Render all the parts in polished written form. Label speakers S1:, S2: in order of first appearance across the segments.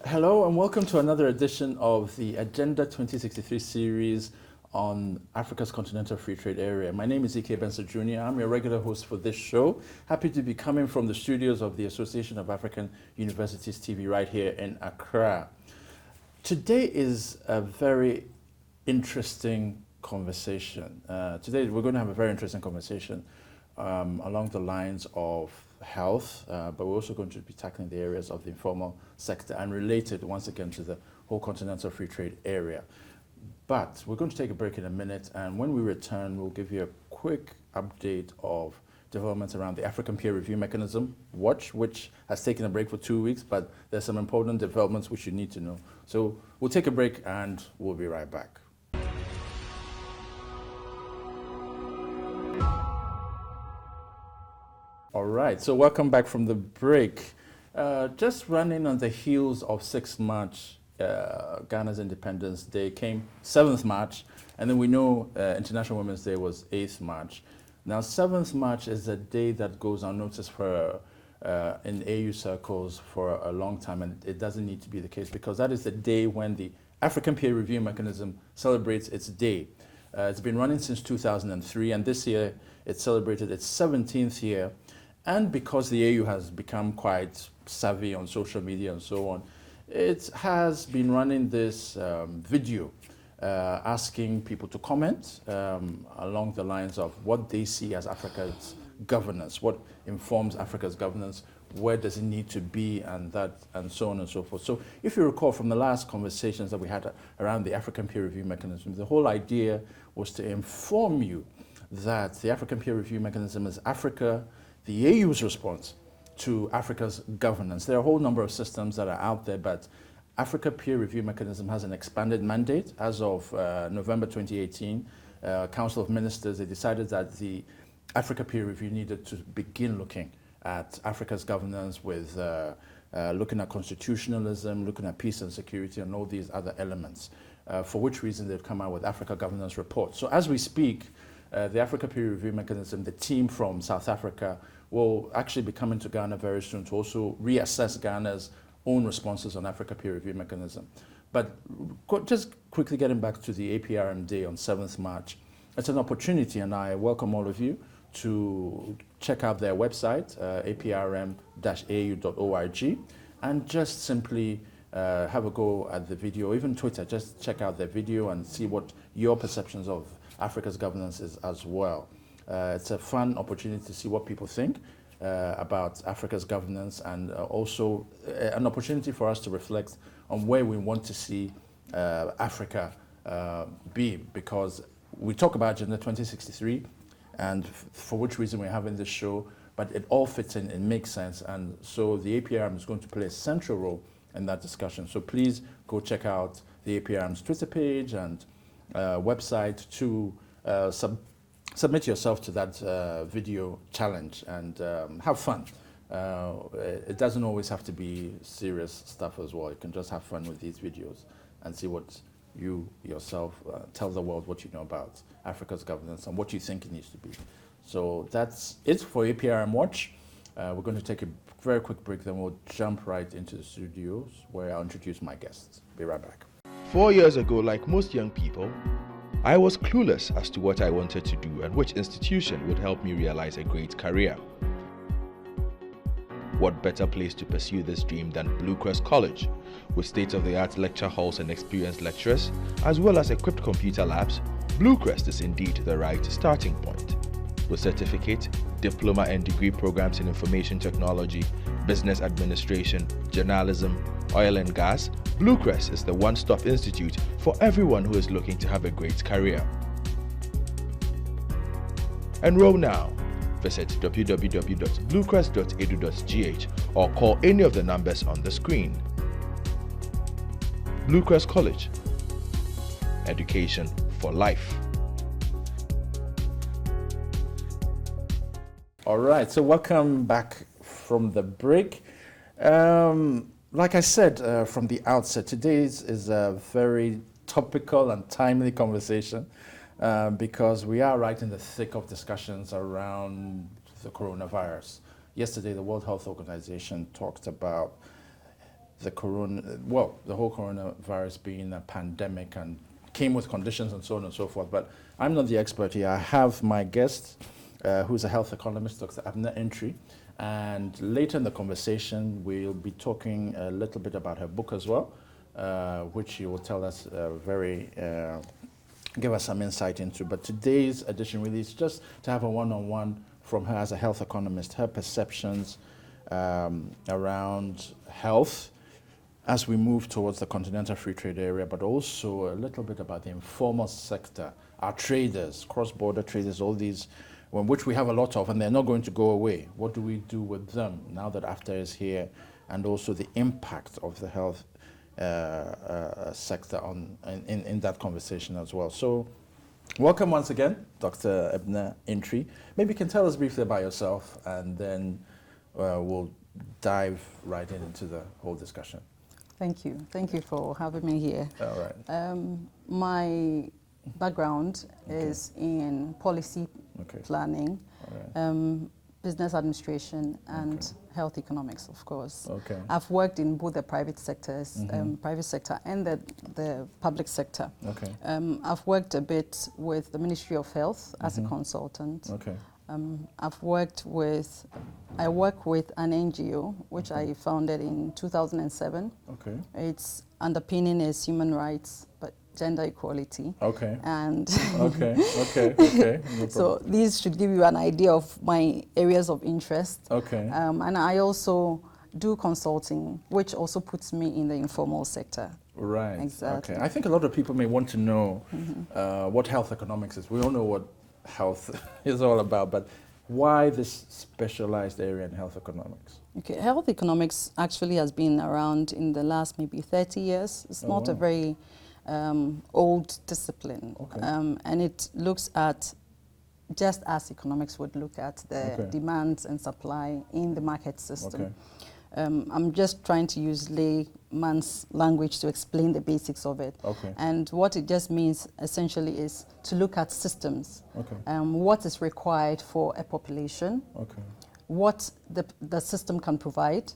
S1: Hello and welcome to another edition of the Agenda 2063 series on Africa's Continental Free Trade Area. My name is K Bensah Jr. I'm your regular host for this show. Happy to be coming from the studios of the Association of African Universities TV right here in Accra. Today is a very interesting conversation. Today we're going to have a very interesting conversation along the lines of health, but we're also going to be tackling the areas of the informal sector and related once again to the whole continental free trade area. But we're going to take a break in a minute, and when we return, we'll give you a quick update of developments around the African Peer Review Mechanism, WATCH, which has taken a break for 2 weeks, but there's some important developments which you need to know. So we'll take a break and we'll be right back. All right, so welcome back from the break. Just running on the heels of 6th March, Ghana's Independence Day came 7th March, and then we know International Women's Day was 8th March. Now, 7th March is a day that goes unnoticed for in AU circles for a long time, and it doesn't need to be the case because that is the day when the African Peer Review Mechanism celebrates its day. It's been running since 2003, and this year it celebrated its 17th year. And because the AU has become quite savvy on social media and so on, it has been running this video asking people to comment along the lines of what they see as Africa's governance, what informs Africa's governance, where does it need to be, and so on and so forth. So if you recall from the last conversations that we had around the African Peer Review Mechanism, the whole idea was to inform you that the African Peer Review Mechanism is the AU's response to Africa's governance. There are a whole number of systems that are out there, but Africa Peer Review Mechanism has an expanded mandate. As of November 2018, Council of Ministers, they decided that the Africa Peer Review needed to begin looking at Africa's governance with looking at constitutionalism, looking at peace and security, and all these other elements, for which reason they've come out with Africa Governance Report. So as we speak, the Africa Peer Review Mechanism, the team from South Africa, will actually be coming to Ghana very soon to also reassess Ghana's own responses on Africa Peer Review Mechanism. But just quickly getting back to the APRM Day on 7th March, it's an opportunity, and I welcome all of you to check out their website, aprm-au.org, and just simply have a go at the video, even Twitter, just check out their video and see what your perceptions of Africa's governance is as well. It's a fun opportunity to see what people think about Africa's governance, and also an opportunity for us to reflect on where we want to see Africa be, because we talk about Agenda 2063 and for which reason we're having this show, but it all fits in, it makes sense, and so the APRM is going to play a central role in that discussion. So please go check out the APRM's Twitter page and website to submit yourself to that video challenge and have fun. It doesn't always have to be serious stuff as well. You can just have fun with these videos and see what you yourself tell the world what you know about Africa's governance and what you think it needs to be. So that's it for APRM Watch. We're going to take a very quick break, then we'll jump right into the studios where I'll introduce my guests. Be right back.
S2: 4 years ago, like most young people, I was clueless as to what I wanted to do and which institution would help me realize a great career. What better place to pursue this dream than Blue Crest College? With state-of-the-art lecture halls and experienced lecturers, as well as equipped computer labs, Blue Crest is indeed the right starting point. With certificate, diploma and degree programs in information technology, business administration, journalism, oil and gas, Blue Crest is the one-stop institute for everyone who is looking to have a great career. Enroll now. Visit www.bluecrest.edu.gh or call any of the numbers on the screen. Blue Crest College. Education for life.
S1: All right, so welcome back from the break. Like I said from the outset, today's is a very topical and timely conversation because we are right in the thick of discussions around the coronavirus. Yesterday, the World Health Organization talked about the whole coronavirus being a pandemic and came with conditions and so on and so forth. But I'm not the expert here. I have my guest, who's a health economist, Dr. Abena Antwi. And later in the conversation, we'll be talking a little bit about her book as well, which she will tell us give us some insight into. But today's edition really is just to have a one-on-one from her as a health economist, her perceptions around health as we move towards the continental free trade area, but also a little bit about the informal sector, our traders, cross-border traders, all these, which we have a lot of, and they're not going to go away. What do we do with them now that AfCFTA is here, and also the impact of the health sector in that conversation as well. So welcome once again, Dr. Abena Antwi. Maybe you can tell us briefly about yourself, and then we'll dive right into the whole discussion.
S3: Thank you. Thank you for having me here.
S1: All right.
S3: My background is in policy planning, business administration, and health economics, of course.
S1: Okay.
S3: I've worked in both the private sectors, private sector and the public sector.
S1: Okay.
S3: I've worked a bit with the Ministry of Health as a consultant.
S1: Okay.
S3: I work with an NGO, which I founded in 2007.
S1: Okay.
S3: Its underpinning is human rights, but gender equality.
S1: Okay.
S3: And
S1: okay. No
S3: so these should give you an idea of my areas of interest.
S1: Okay.
S3: And I also do consulting, which also puts me in the informal sector.
S1: Right.
S3: Exactly.
S1: Okay. I think a lot of people may want to know what health economics is. We all know what health is all about, but why this specialized area in health economics?
S3: Okay, health economics actually has been around in the last maybe 30 years. It's not a very old discipline, and it looks at, just as economics would look at, the demands and supply in the market system. I'm just trying to use layman's language to explain the basics of it. And what it just means essentially is to look at systems. What is required for a population, what the system can provide,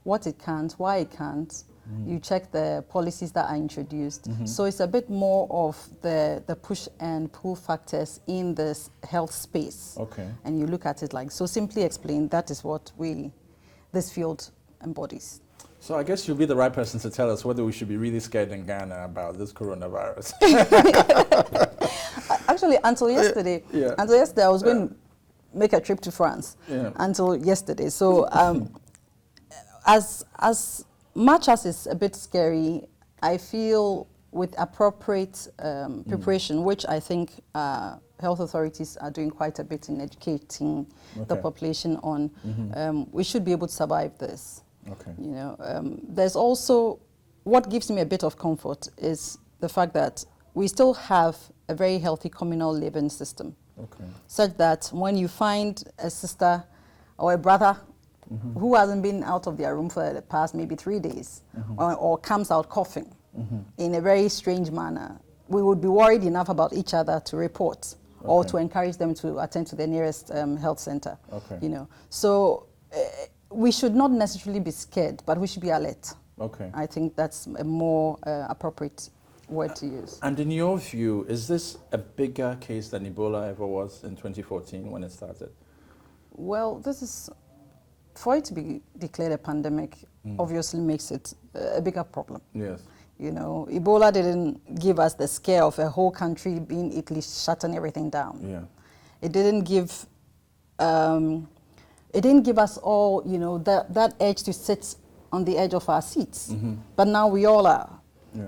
S3: what it can't, why it can't. You check the policies that are introduced. So it's a bit more of the push and pull factors in this health space. And you look at it like, so simply explained, that is what this field embodies.
S1: So I guess you'll be the right person to tell us whether we should be really scared in Ghana about this coronavirus.
S3: Actually, until yesterday, I was going to make a trip to France. Until yesterday. So as much as it's a bit scary, I feel with appropriate preparation, which I think health authorities are doing quite a bit in educating the population on, we should be able to survive this. You know, there's also, what gives me a bit of comfort is the fact that we still have a very healthy communal living system, such that when you find a sister or a brother who hasn't been out of their room for the past maybe 3 days, or comes out coughing in a very strange manner, we would be worried enough about each other to report or to encourage them to attend to the nearest health center. You know, so we should not necessarily be scared, but we should be alert. I think that's a more appropriate word to use.
S1: And in your view, is this a bigger case than Ebola ever was in 2014 when it started?
S3: Well, this is, for it to be declared a pandemic, obviously makes it a bigger problem.
S1: Yes.
S3: You know, Ebola didn't give us the scare of a whole country being Italy shutting everything down. It didn't give us all, you know, that edge to sit on the edge of our seats. But now we all are,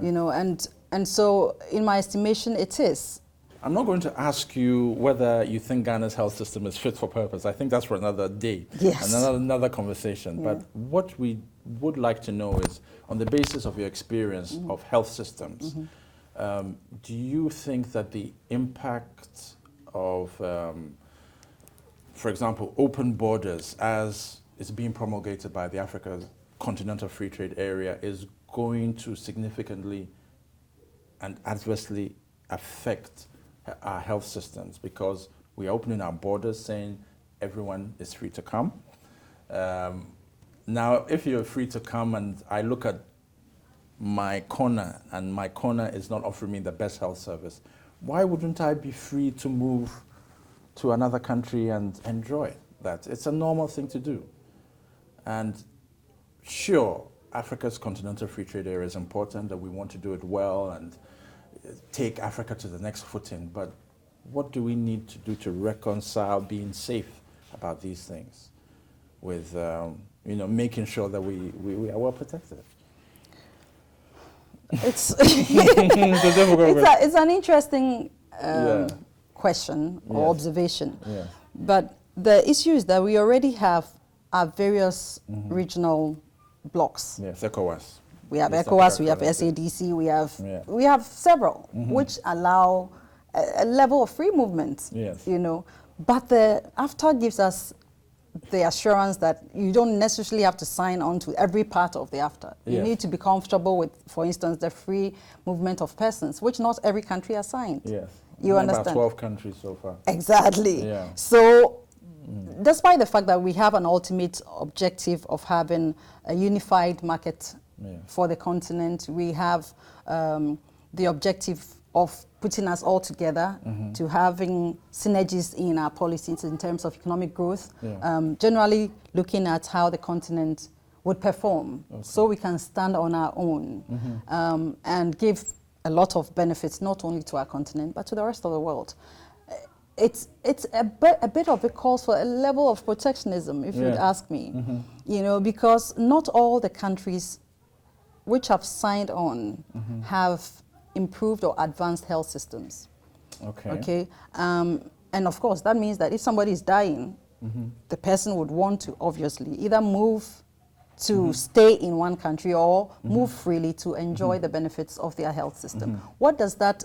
S3: you know, and so in my estimation, it is.
S1: I'm not going to ask you whether you think Ghana's health system is fit for purpose. I think that's for another day, another conversation. But what we would like to know is, on the basis of your experience of health systems, do you think that the impact of, for example, open borders as is being promulgated by the Africa Continental Free Trade Area is going to significantly and adversely affect our health systems, because we are opening our borders saying everyone is free to come? Now, if you're free to come and I look at my corner and my corner is not offering me the best health service, why wouldn't I be free to move to another country and enjoy that? It's a normal thing to do. And sure, Africa's continental free trade area is important, and we want to do it well and take Africa to the next footing. But what do we need to do to reconcile being safe about these things with, making sure that we are well protected?
S3: It's it's an interesting question or observation. Yeah. But the issue is that we already have our various regional blocks.
S1: Yes, ECOWAS.
S3: We have ECOWAS, we have SADC, we have several which allow a level of free movement. Yes. But the AfCFTA gives us the assurance that you don't necessarily have to sign on to every part of the AfCFTA. You need to be comfortable with, for instance, the free movement of persons, which not every country has signed. Yes. You understand? About
S1: 12 countries so far.
S3: Exactly. Yeah. So, despite the fact that we have an ultimate objective of having a unified market for the continent, we have the objective of putting us all together to having synergies in our policies in terms of economic growth, generally looking at how the continent would perform so we can stand on our own and give a lot of benefits not only to our continent but to the rest of the world. It's a bit of a call for a level of protectionism, if you'd ask me, because not all the countries which have signed on have improved or advanced health systems. Okay. And of course, that means that if somebody is dying, the person would want to obviously either move to stay in one country or move freely to enjoy the benefits of their health system. What does that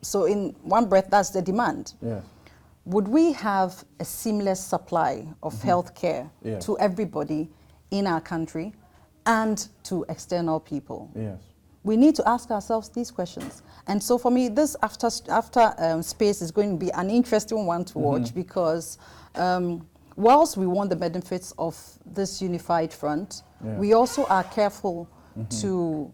S3: so in one breath, that's the demand. Yeah. Would we have a seamless supply of health care to everybody in our country and to external people? Yes. We need to ask ourselves these questions. And so for me, this after space is going to be an interesting one to watch because whilst we want the benefits of this unified front, we also are careful to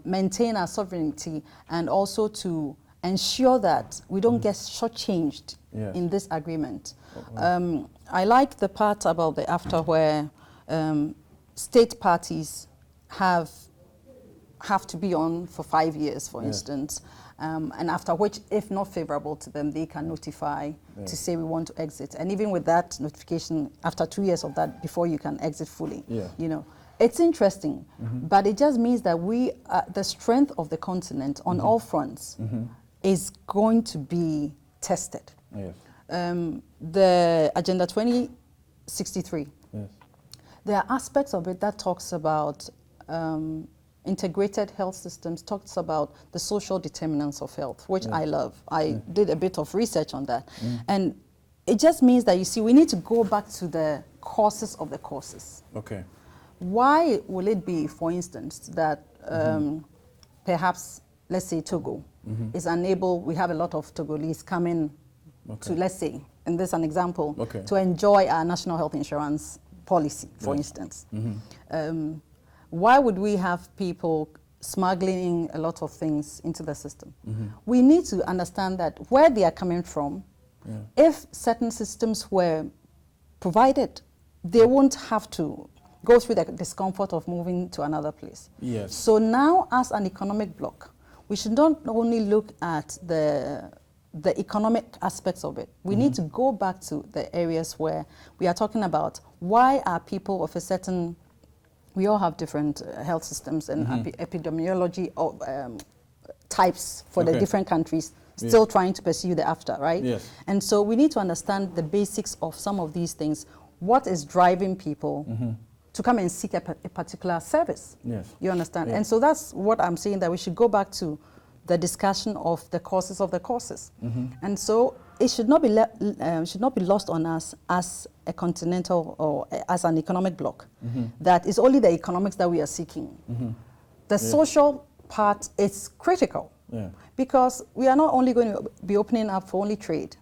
S3: maintain our sovereignty and also to ensure that we don't get shortchanged in this agreement. I like the part about the AfCFTA where state parties have to be on for 5 years, for instance, and after which, if not favorable to them, they can notify to say we want to exit. And even with that notification, after 2 years of that, before you can exit fully, it's interesting, but it just means that the strength of the continent on all fronts is going to be tested. Yes. The Agenda 2063, there are aspects of it that talks about integrated health systems, talks about the social determinants of health, which I love. I did a bit of research on that. And it just means that, you see, we need to go back to the causes of the causes. Okay. Why will it be, for instance, that perhaps, let's say, Togo is unable, we have a lot of Togolese coming to, let's say, and this is an example, to enjoy our national health insurance policy, for instance. Why would we have people smuggling a lot of things into the system? We need to understand that where they are coming from, if certain systems were provided, they won't have to go through the discomfort of moving to another place. Yes. So now, as an economic bloc, we should not only look at the economic aspects of it. We need to go back to the areas where we are talking about why are people of a certain, we all have different health systems and epidemiology of, types for the different countries, still trying to pursue the AfCFTA, right? Yes. And so we need to understand the basics of some of these things. What is driving people to come and seek a particular service? Yes. You understand? And so that's what I'm saying, that we should go back to the discussion of the causes of the causes. And so it should not be lost on us as a continental or as an economic bloc that it's only the economics that we are seeking. The social part is critical because we are not only going to be opening up for only trade.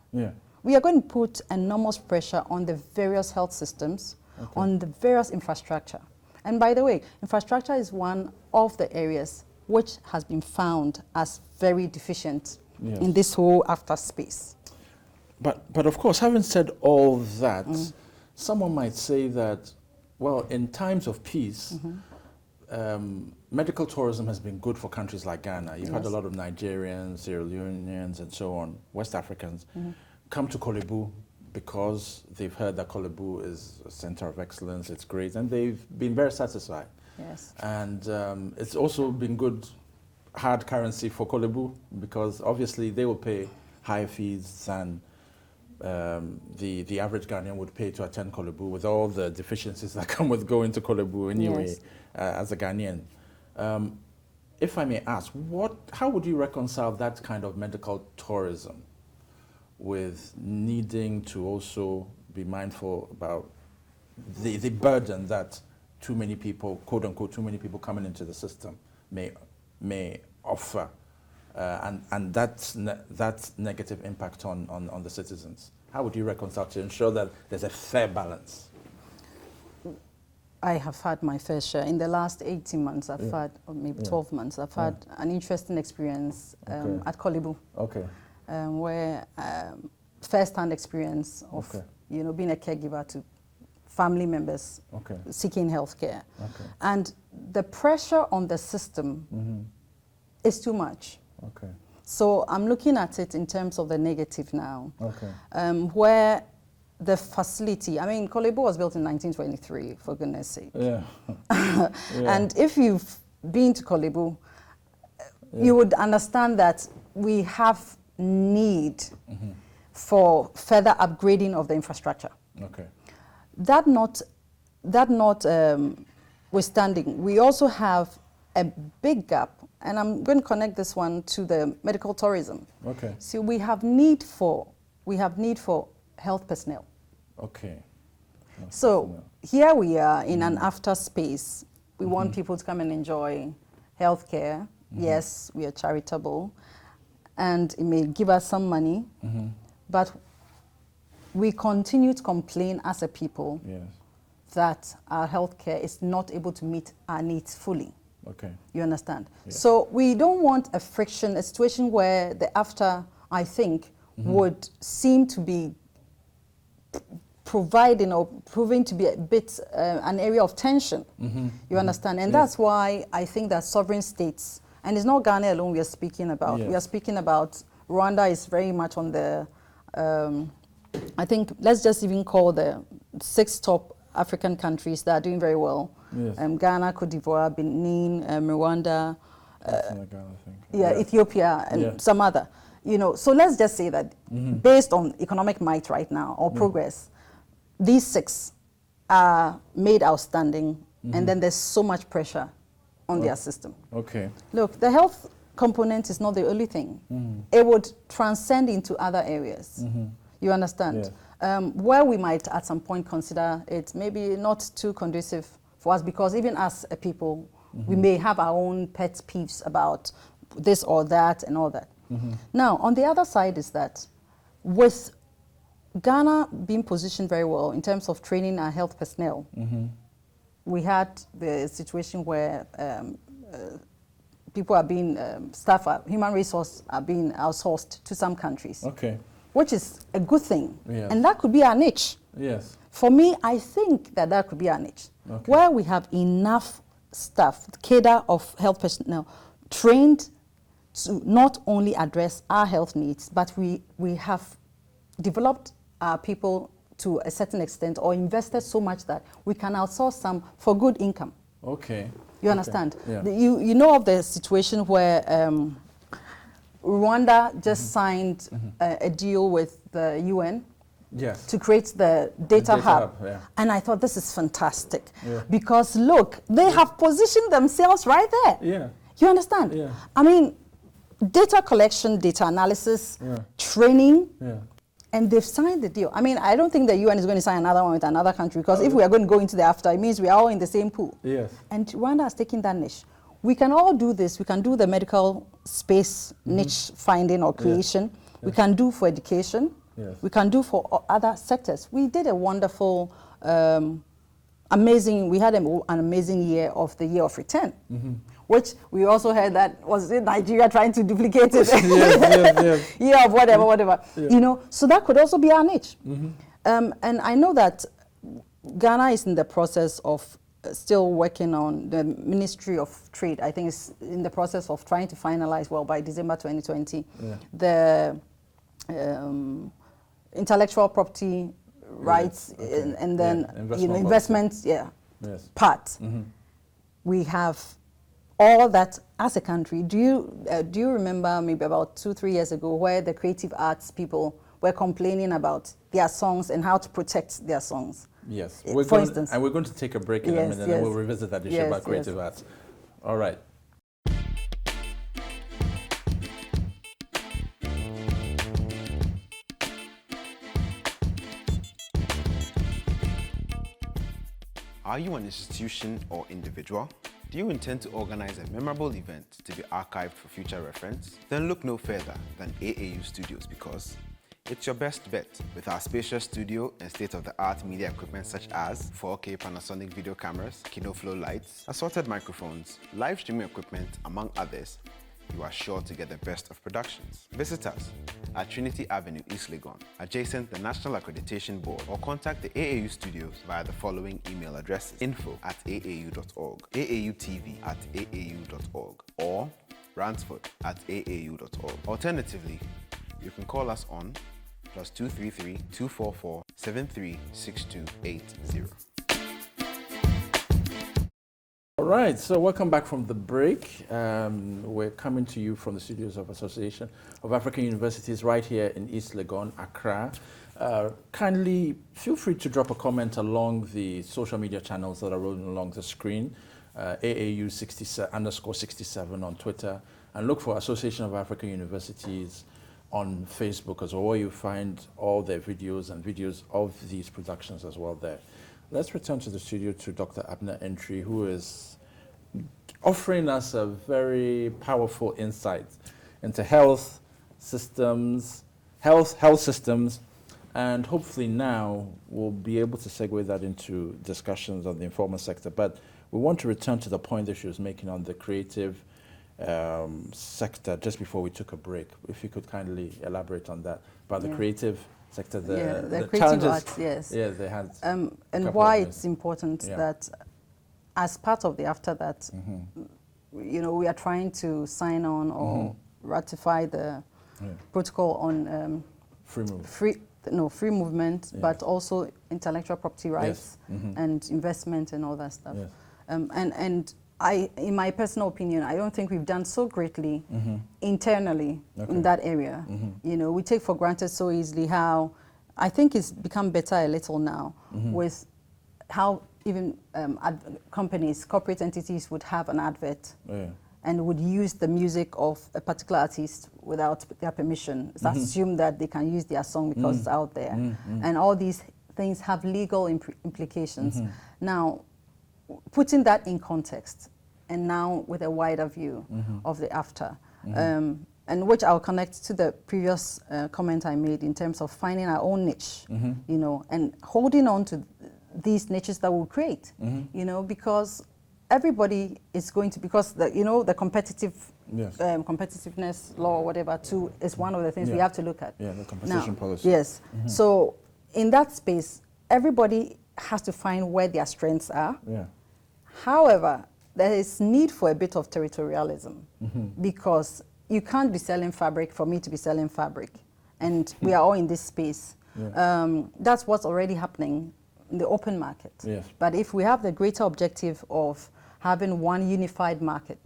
S3: We are going to put enormous pressure on the various health systems on the various infrastructure. And by the way, infrastructure is one of the areas which has been found as very deficient in this whole AfCFTA space.
S1: But of course, having said all that, someone might say that, well, in times of peace, medical tourism has been good for countries like Ghana. You've had a lot of Nigerians, Sierra Leoneans, and so on, West Africans, come to Korle Bu because they've heard that Korle Bu is a center of excellence, it's great, and they've been very satisfied.
S3: Yes.
S1: And it's also been good hard currency for Korle Bu because obviously they will pay higher fees than the average Ghanaian would pay to attend Korle Bu, with all the deficiencies that come with going to Korle Bu anyway, as a Ghanaian. If I may ask, how would you reconcile that kind of medical tourism with needing to also be mindful about the burden that too many people, quote unquote, too many people coming into the system may offer, and that's negative impact on the citizens? How would you reconcile to ensure that there's a fair balance?
S3: I have had my fair share. In the last 18 months, I've had, or maybe 12 months, I've had an interesting experience at Korle Bu.
S1: Okay.
S3: Where first-hand experience of being a caregiver to family members seeking healthcare, and the pressure on the system is too much.
S1: Okay.
S3: So I'm looking at it in terms of the negative now, where the facility. I mean, Korle Bu was built in 1923, for goodness sake. Yeah. And if you've been to Korle Bu, you would understand that we have need for further upgrading of the infrastructure. Okay. That notwithstanding, we also have a big gap, and I'm going to connect this one to the medical tourism. Okay. So we have need for health personnel. Okay. So here we are in an AfCFTA space. We want people to come and enjoy healthcare. Yes, we are charitable, and it may give us some money, but we continue to complain as a people that our healthcare is not able to meet our needs fully. Okay. You understand? Yeah. So we don't want a friction, a situation where the AfCFTA, I think, would seem to be providing or proving to be a bit an area of tension. You understand? And that's why I think that sovereign states, and it's not Ghana alone we are speaking about. We are speaking about Rwanda is very much on the, I think, let's just even call the 6 top African countries that are doing very well. Yes. Ghana, Cote d'Ivoire, Benin, Rwanda, Ethiopia, and some other. So let's just say that based on economic might right now, or progress, these 6 are made outstanding, and then there's so much pressure on their system. Okay. Look, the health component is not the only thing. It would transcend into other areas. You understand? Yes. Where we might at some point consider it maybe not too conducive for us, because even as a people, we may have our own pet peeves about this or that and all that. Now, on the other side is that with Ghana being positioned very well in terms of training our health personnel, we had the situation where people are being, human resource are being outsourced to some countries. Okay. Which is a good thing. Yes. And that could be our niche. Yes. For me, I think that could be our niche. Okay. Where we have enough staff, cadre of health personnel, trained to not only address our health needs, but we have developed our people to a certain extent, or invested so much that we can outsource some for good income. Okay. You understand? Yeah. You know of the situation where Rwanda just signed a deal with the UN to create the data hub. And I thought, this is fantastic. Because look, they have positioned themselves right there. Yeah. You understand? Yeah. I mean, data collection, data analysis, training, and they've signed the deal. I mean, I don't think the UN is going to sign another one with another country, because if we are going to go into the AfCFTA, it means we are all in the same pool. Yes. And Rwanda has taken that niche. We can all do this. We can do the medical space niche finding or creation. We can do for education. We can do for other sectors. We did a wonderful amazing. We had an amazing year of the year of return, which we also heard that was in Nigeria trying to duplicate it.
S1: Yes.
S3: Year of whatever. Yeah. You know, so that could also be our niche. And I know that Ghana is in the process of still working on the Ministry of Trade. I think it's in the process of trying to finalize, well, by December 2020, the intellectual property rights and then investments part. We have all that as a country. Do you remember maybe about 2-3 years ago where the creative arts people were complaining about their songs and how to protect their songs?
S1: Yes.
S3: For instance.
S1: And we're going to take a break in a minute, and we'll revisit that issue about creative arts. All right.
S4: Are you an institution or individual? Do you intend to organize a memorable event to be archived for future reference? Then look no further than AAU Studios, because it's your best bet with our spacious studio and state-of-the-art media equipment such as 4K Panasonic video cameras, KinoFlow lights, assorted microphones, live streaming equipment, among others. You are sure to get the best of productions. Visit us at Trinity Avenue, East Legon, adjacent the National Accreditation Board, or contact the AAU Studios via the following email addresses: info@aau.org, AAUTV@aau.org, or ransford@aau.org. Alternatively, you can call us on +233 244 736280.
S1: All right, so welcome back from the break. We're coming to you from the studios of Association of African Universities right here in East Legon, Accra. Kindly feel free to drop a comment along the social media channels that are rolling along the screen. AAU_67 on Twitter, and look for Association of African Universities on Facebook as well, where you find all their videos and videos of these productions as well there. Let's return to the studio to Dr. Abena Antwi, who is offering us a very powerful insight into health systems, and hopefully now we'll be able to segue that into discussions on the informal sector. But we want to return to the point that she was making on the creative sector just before we took a break. If you could kindly elaborate on that, about the creative sector, the
S3: creative arts, yes.
S1: Yeah, they had.
S3: And why it's important that as part of the AfCFTA that, you know, we are trying to sign on or ratify the protocol on free movement, but also intellectual property rights and investment and all that stuff. And in my personal opinion, I don't think we've done so greatly internally in that area. You know, we take for granted so easily how, I think it's become better a little now with how even companies, corporate entities would have an advert and would use the music of a particular artist without their permission. It's assumed that they can use their song because it's out there. And all these things have legal implications. Now, putting that in context, and now with a wider view of the AfCFTA, and which I'll connect to the previous comment I made in terms of finding our own niche, you know, and holding on to these niches that we'll create, you know, because everybody is going to, because the, you know, the competitiveness law or whatever too is one of the things we have to look at.
S1: Yeah, the competition policy.
S3: Yes. So in that space, everybody has to find where their strengths are. However, there is need for a bit of territorialism because you can't be selling fabric for me to be selling fabric. And we are all in this space. That's what's already happening in the open market. But if we have the greater objective of having one unified market,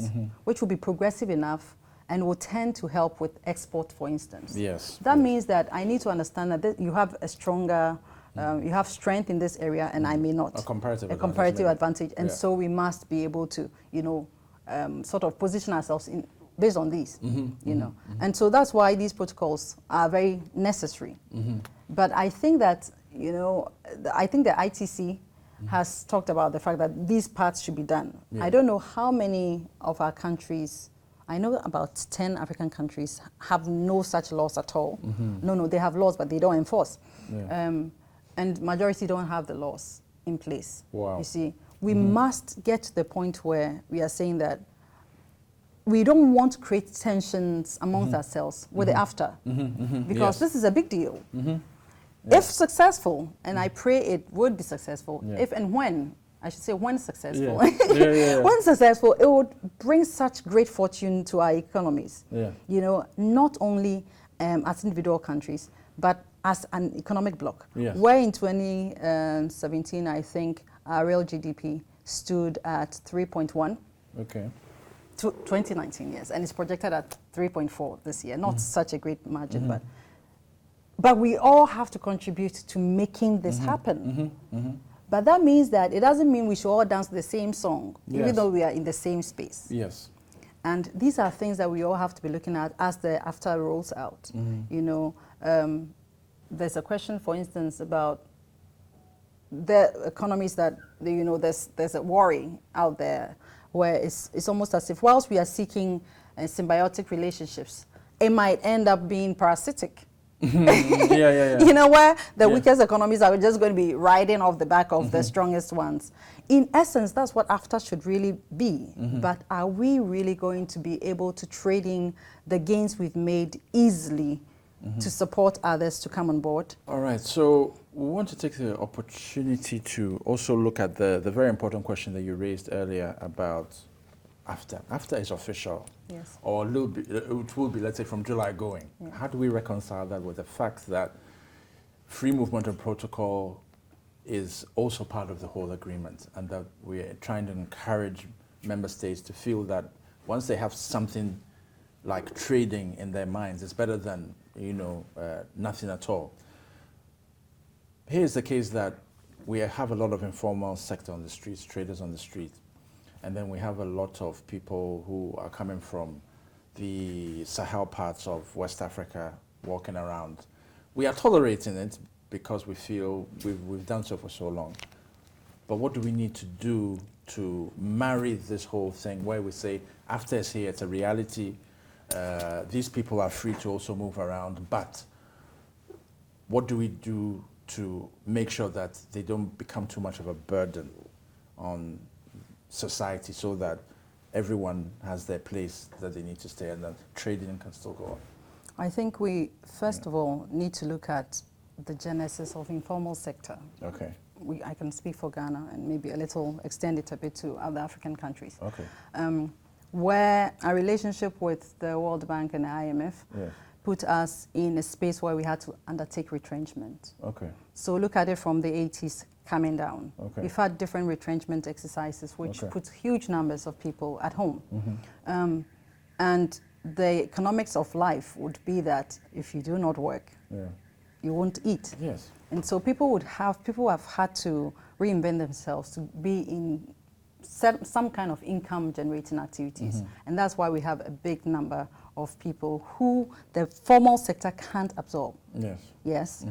S3: which will be progressive enough and will tend to help with export, for instance. That means that I need to understand that you have a stronger, you have strength in this area and I may not.
S1: A comparative
S3: advantage. And so we must be able to, you know, sort of position ourselves based on these, you know. And so that's why these protocols are very necessary. But I think that, you know, I think the ITC has talked about the fact that these parts should be done. I don't know how many of our countries, I know about 10 African countries have no such laws at all. No, they have laws, but they don't enforce. And majority don't have the laws in place.
S1: Wow.
S3: You see, we must get to the point where we are saying that we don't want to create tensions amongst ourselves with the AfTA, because this is a big deal. If successful, and I pray it would be successful, if and when, I should say when successful, when successful, it would bring such great fortune to our economies, you know, not only as individual countries, but as an economic bloc, where in 2017, I think, our real GDP stood at 3.1.
S1: Okay.
S3: 2019, yes, and it's projected at 3.4 this year. Not such a great margin, but we all have to contribute to making this happen. But that means that it doesn't mean we should all dance the same song, even though we are in the same space.
S1: Yes.
S3: And these are things that we all have to be looking at as the AfTA rolls out. You know, there's a question, for instance, about the economies that, you know, there's a worry out there where it's almost as if whilst we are seeking symbiotic relationships, it might end up being parasitic. You know, where the weakest economies are just going to be riding off the back of the strongest ones. In essence, that's what AfTA should really be. But are we really going to be able to trade in the gains we've made easily to support others to come on board?
S1: All right, so we want to take the opportunity to also look at the very important question that you raised earlier about AfTA. AfTA is official, or it will be, let's say, from July going. How do we reconcile that with the fact that free movement and protocol is also part of the whole agreement, and that we're trying to encourage member states to feel that once they have something like trading in their minds, it's better than, you know, nothing at all. Here's the case that we have a lot of informal sector on the streets, traders on the street, and then we have a lot of people who are coming from the Sahel parts of West Africa walking around. We are tolerating it because we feel we've done so for so long. But what do we need to do to marry this whole thing where we say, AfTA is here, it's a reality, these people are free to also move around, but what do we do to make sure that they don't become too much of a burden on society so that everyone has their place that they need to stay and that trading can still go on?
S3: I think we, first of all, need to look at the genesis of informal sector.
S1: Okay.
S3: I can speak for Ghana and maybe a little extend it a bit to other African countries.
S1: Okay.
S3: Where our relationship with the World Bank and the IMF put us in a space where we had to undertake retrenchment.
S1: Okay.
S3: So look at it from the 80s coming down.
S1: Okay.
S3: We've had different retrenchment exercises which put huge numbers of people at home. And the economics of life would be that if you do not work, you won't eat.
S1: Yes.
S3: And so people have had to reinvent themselves to be in some kind of income generating activities. And that's why we have a big number of people who the formal sector can't absorb.
S1: Yes.
S3: Yes.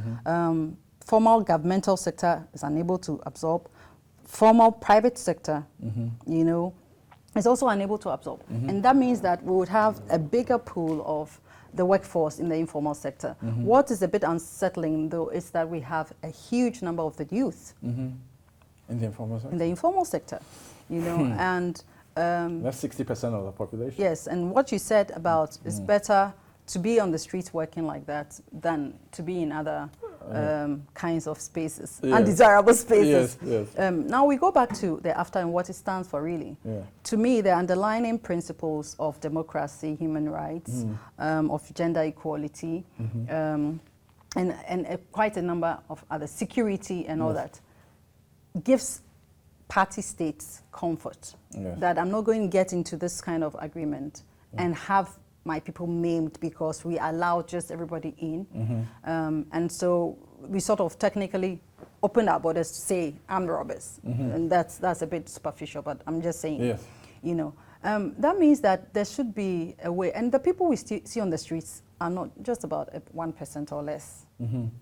S3: Formal governmental sector is unable to absorb. Formal private sector, you know, is also unable to absorb. And that means that we would have a bigger pool of the workforce in the informal sector. What is a bit unsettling, though, is that we have a huge number of the youth
S1: in the informal sector.
S3: In the informal sector, you know, and
S1: that's 60% of the population.
S3: Yes, and what you said about it's better to be on the streets working like that than to be in other kinds of spaces, undesirable spaces. Now we go back to the AfTA and what it stands for, really. To me, the underlying principles of democracy, human rights, of gender equality, and quite a number of other security and all that, gives party states comfort that I'm not going to get into this kind of agreement and have my people maimed because we allow just everybody in. And so we sort of technically open our borders to say armed robbers. And that's a bit superficial, but I'm just saying, you know, that means that there should be a way. And the people we see on the streets are not just about 1% or less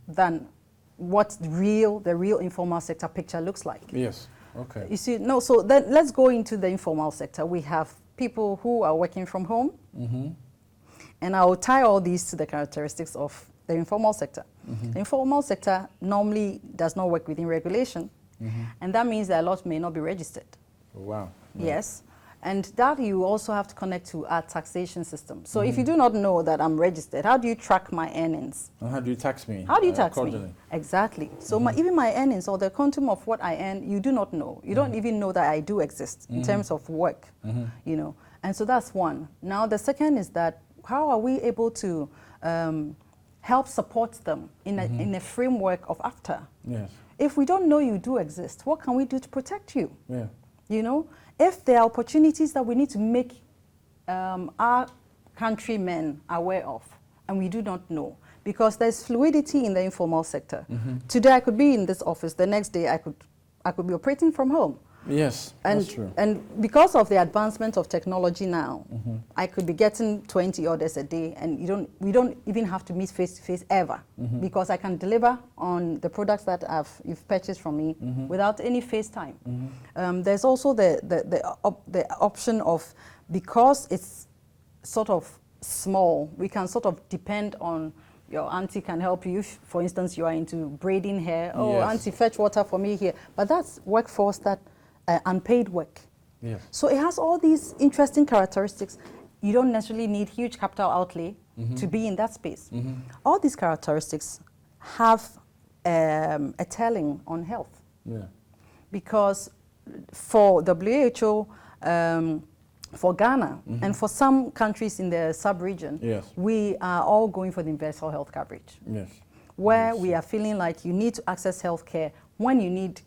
S3: than what the real informal sector picture looks like.
S1: Yes. Okay.
S3: You see, no, so then let's go into the informal sector. We have people who are working from home. And I'll tie all these to the characteristics of the informal sector. The informal sector normally does not work within regulation. And that means that a lot may not be registered.
S1: Wow.
S3: Yes. And that you also have to connect to our taxation system. So if you do not know that I'm registered, how do you track my earnings?
S1: And how do you tax me?
S3: How do you tax me? Exactly. So even my earnings or the quantum of what I earn, you do not know. You don't even know that I do exist in terms of work, you know. And so that's one. Now the second is that how are we able to help support them in a framework of AfCFTA?
S1: Yes.
S3: If we don't know you do exist, what can we do to protect you?
S1: Yeah.
S3: You know, if there are opportunities that we need to make our countrymen aware of, and we do not know, because there's fluidity in the informal sector. Today I could be in this office, the next day I could be operating from home.
S1: Yes, that's true.
S3: And because of the advancement of technology now, I could be getting 20 orders a day, and we don't even have to meet face to face ever, because I can deliver on the products that you've purchased from me without any FaceTime. There's also the option of, because it's sort of small, we can sort of depend on your auntie can help you. If, for instance, you are into braiding hair. Oh, yes. Auntie, fetch water for me here. But that's workforce that unpaid work.
S1: Yes.
S3: So it has all these interesting characteristics. You don't necessarily need huge capital outlay to be in that space. All these characteristics have a telling on health.
S1: Yeah.
S3: Because for WHO, for Ghana, and for some countries in the sub-region,
S1: yes,
S3: we are all going for the universal health coverage.
S1: Yes.
S3: Where we are feeling like you need to access health care. When you need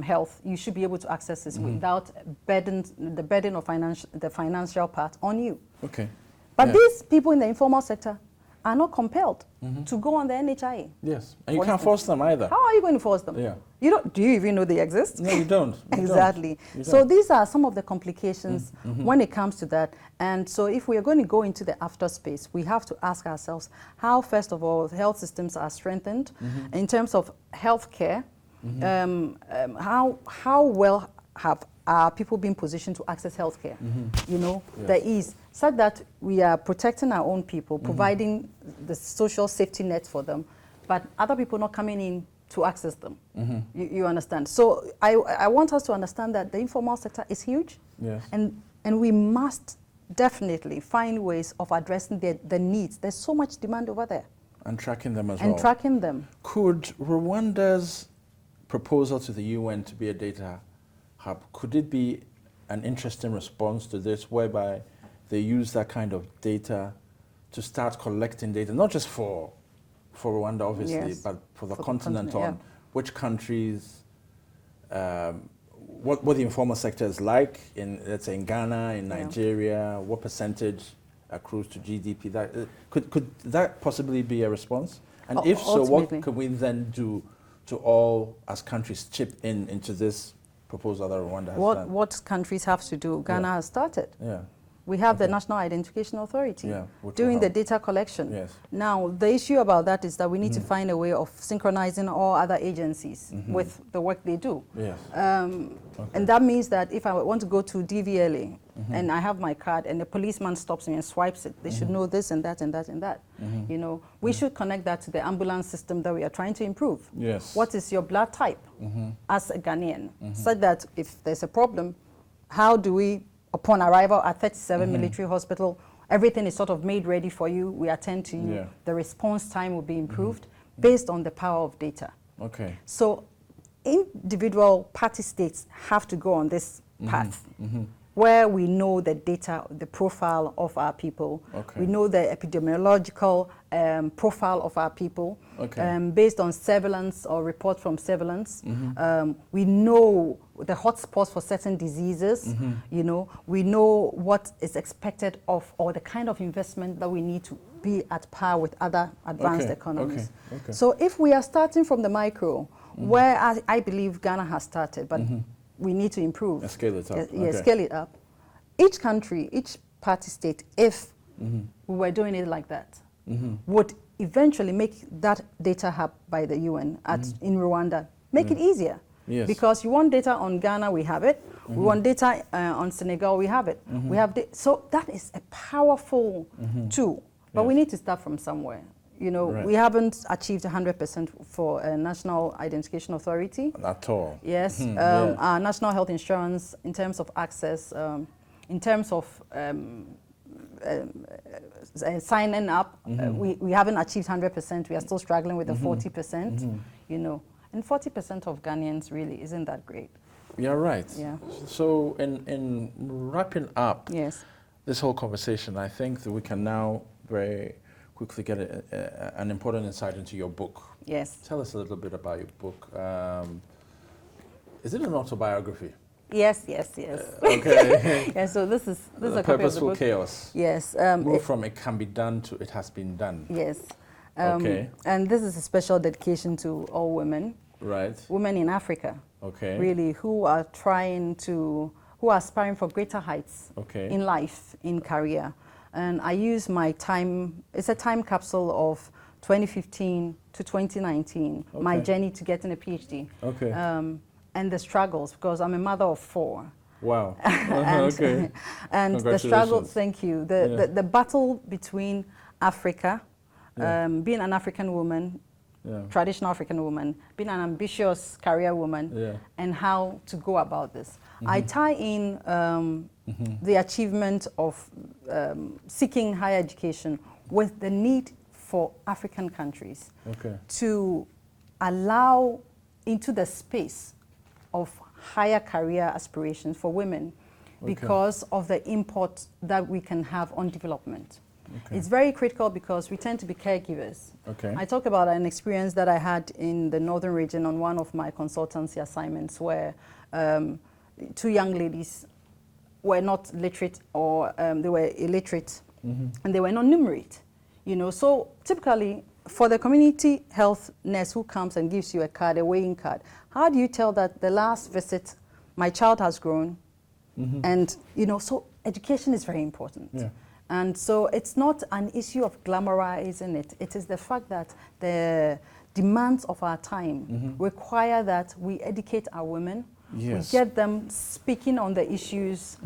S3: health, you should be able to access this without the burden of the financial part on you.
S1: Okay.
S3: But these people in the informal sector are not compelled to go on the NHIA.
S1: Yes, and you can't force them either.
S3: How are you going to force them?
S1: Yeah.
S3: Do you even know they exist?
S1: No, you don't.
S3: Exactly. So these are some of the complications when it comes to that. And so if we are going to go into the AfCFTA space, we have to ask ourselves how, first of all, health systems are strengthened in terms of health care. How well are people being positioned to access healthcare? You know, there is, such that we are protecting our own people, providing the social safety net for them, but other people not coming in to access them. You understand? So I want us to understand that the informal sector is huge, and we must definitely find ways of addressing the needs. There's so much demand over there.
S1: And tracking them as well.
S3: And tracking them.
S1: Could Rwanda's proposal to the UN to be a data hub, could it be an interesting response to this, whereby they use that kind of data to start collecting data, not just for Rwanda, obviously, but for the continent on which countries, what the informal sector is like in, let's say, in Ghana, in Nigeria, what percentage accrues to GDP? That could that possibly be a response? And if so, what can we then do to all, as countries, chip into this proposal that Rwanda has done?
S3: What countries have to do? Ghana has started. We have the National Identification Authority doing the data collection. Now, the issue about that is that we need to find a way of synchronizing all other agencies with the work they do. And that means that if I want to go to DVLA and I have my card and the policeman stops me and swipes it, they should know this and that and that and that. You know, we should connect that to the ambulance system that we are trying to improve. What is your blood type as a Ghanaian? Such that if there's a problem, how do we, upon arrival at 37 Military Hospital, everything is sort of made ready for you, we attend to you, the response time will be improved based on the power of data. So individual party states have to go on this path where we know the data, the profile of our people, we know the epidemiological profile of our people, based on surveillance or reports from surveillance. We know the hotspots for certain diseases, you know, we know what is expected of, or the kind of investment that we need to be at par with other advanced economies. So if we are starting from the micro, where I believe Ghana has started, but we need to improve.
S1: Scale it up.
S3: Scale it up. Each country, each party state, if we were doing it like that, would eventually make that data hub by the UN in Rwanda, make it easier. Because you want data on Ghana, we have it. We want data on Senegal, we have it. We have so that is a powerful tool, but we need to start from somewhere. You know, we haven't achieved 100% for a National Identification Authority.
S1: At all.
S3: Yes. Our national health insurance, in terms of access, in terms of signing up, we haven't achieved 100%. We are still struggling with the 40%, you know. And 40% of Ghanaians really isn't that great.
S1: You're right.
S3: Yeah.
S1: So in wrapping up this whole conversation, I think that we can now very quickly get an important insight into your book.
S3: Yes.
S1: Tell us a little bit about your book. Is it an autobiography?
S3: Yes.
S1: Okay.
S3: Yeah, so this is a copy of the
S1: Purposeful
S3: book.
S1: Chaos.
S3: Yes.
S1: Move from it can be done to it has been done.
S3: Yes.
S1: Okay.
S3: And this is a special dedication to all women.
S1: Right.
S3: Women in Africa.
S1: Okay.
S3: Really, who are aspiring for greater heights in life, in career. And I use my time, it's a time capsule of 2015 to 2019, my journey to getting a PhD. Okay. And the struggles, because I'm a mother of 4.
S1: Wow.
S3: And the struggle, thank you, the battle between Africa, being an African woman, traditional African woman, being an ambitious career woman, and how to go about this. I tie in the achievement of seeking higher education with the need for African countries to allow into the space of higher career aspirations for women because of the import that we can have on development. It's very critical because we tend to be caregivers. I talk about an experience that I had in the northern region on one of my consultancy assignments where 2 young ladies were not literate or they were illiterate and they were not numerate. You know, so typically for the community health nurse who comes and gives you a card, a weighing card, how do you tell that the last visit my child has grown? And, you know, so education is very important. And so it's not an issue of glamorizing it. It is the fact that the demands of our time require that we educate our women, we get them speaking on the issues,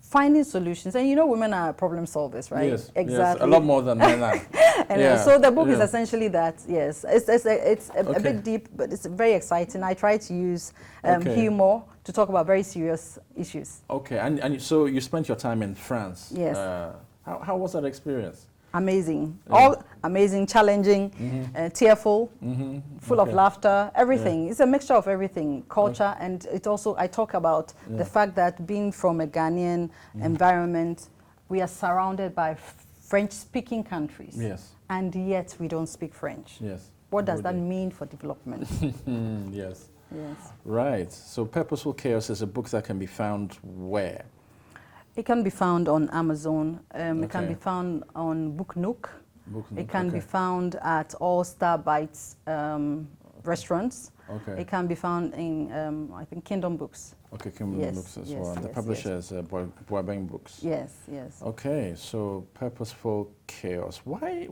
S3: finding solutions. And you know, women are problem solvers, right?
S1: Yes,
S3: exactly.
S1: Yes, a lot more than men are.
S3: And so the book is essentially that, it's a bit deep, but it's very exciting. I try to use humor to talk about very serious issues.
S1: Okay, and so you spent your time in France.
S3: Yes.
S1: How was that experience?
S3: Amazing. All amazing, challenging, tearful, full of laughter, everything. It's a mixture of everything, culture, and it also, I talk about the fact that being from a Ghanaian environment, we are surrounded by French-speaking countries. Yes. And yet we don't speak French. Yes. What does that mean for development?
S1: Yes. Yes. Right. So Purposeful Chaos is a book that can be found where?
S3: It can be found on Amazon. It can be found on Book Nook. It can be found at all Star Bites restaurants. It can be found in, I think, Kingdom Books. Okay, Kingdom Books as well. And the publisher is Boabeng Books. Yes, yes. Okay, so Purposeful Chaos. Why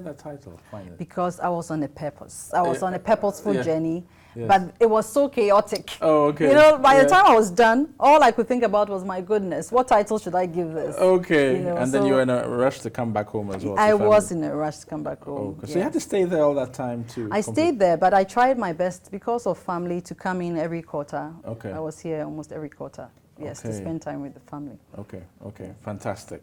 S3: that title? Finally? Because I was on a purpose. I was on a purposeful journey. Yes. But it was so chaotic. Oh, okay. You know, by the time I was done, all I could think about was, my goodness, what title should I give this? Okay. You know, and then you were in a rush to come back home as well. I was in a rush to come back home. Okay. So you had to stay there all that time too? I stayed there, but I tried my best because of family to come in every quarter. Okay. I was here almost every quarter. Yes, to spend time with the family. Okay. Okay. Fantastic.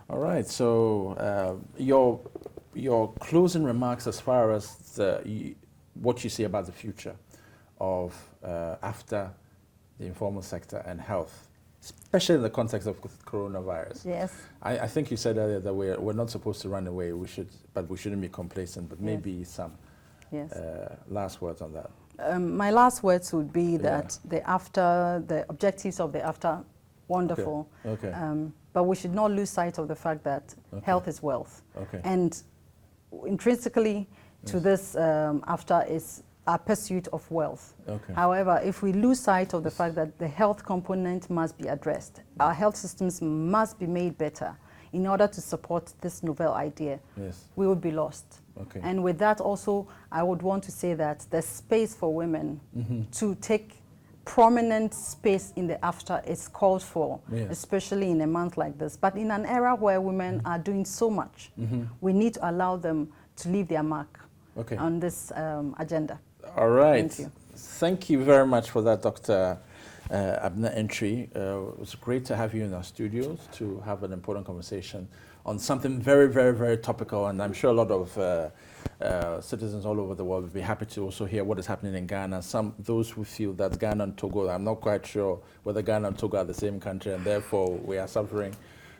S3: All right. So your closing remarks as far as what you see about the future of after the informal sector and health, especially in the context of coronavirus. Yes. I think you said earlier that we're not supposed to run away. But we shouldn't be complacent. But maybe some last words on that. My last words would be that the objectives of the after, wonderful. Okay. But we should not lose sight of the fact that health is wealth. Okay. And intrinsically to this after is our pursuit of wealth. Okay. However, if we lose sight of the fact that the health component must be addressed, our health systems must be made better in order to support this novel idea, we would be lost. Okay. And with that also, I would want to say that the space for women to take prominent space in the after is called for, especially in a month like this. But in an era where women are doing so much, we need to allow them to leave their mark on this agenda.
S1: All right.
S3: Thank you.
S1: Thank you very much for that, Dr. Abena Antwi. It was great to have you in our studios to have an important conversation on something very, very, very topical, and I'm sure a lot of citizens all over the world would be happy to also hear what is happening in Ghana. Those who feel that Ghana and Togo, I'm not quite sure whether Ghana and Togo are the same country, and therefore we are suffering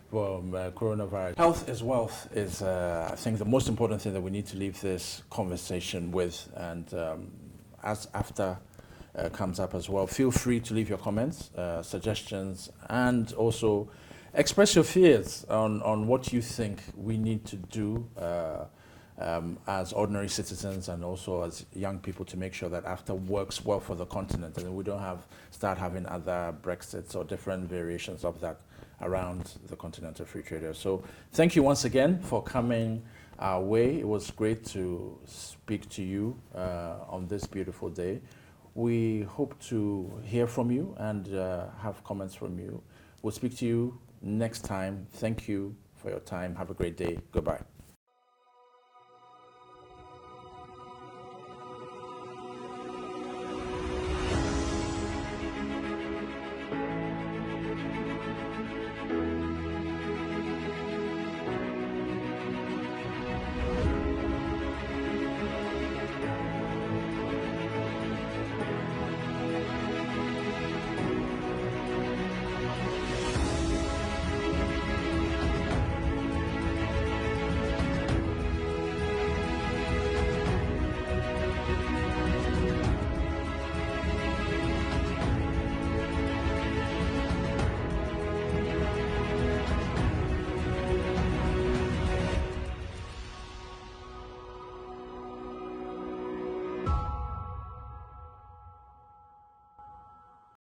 S1: from coronavirus. Health is wealth is, I think, the most important thing that we need to leave this conversation with, and as after comes up as well, feel free to leave your comments, suggestions, and also express your fears on what you think we need to do as ordinary citizens and also as young people to make sure that AfCFTA works well for the continent and we don't start having other Brexits or different variations of that around the continental free trade area. So thank you once again for coming our way. It was great to speak to you on this beautiful day. We hope to hear from you and have comments from you. We'll speak to you next time. Thank you for your time. Have a great day. Goodbye.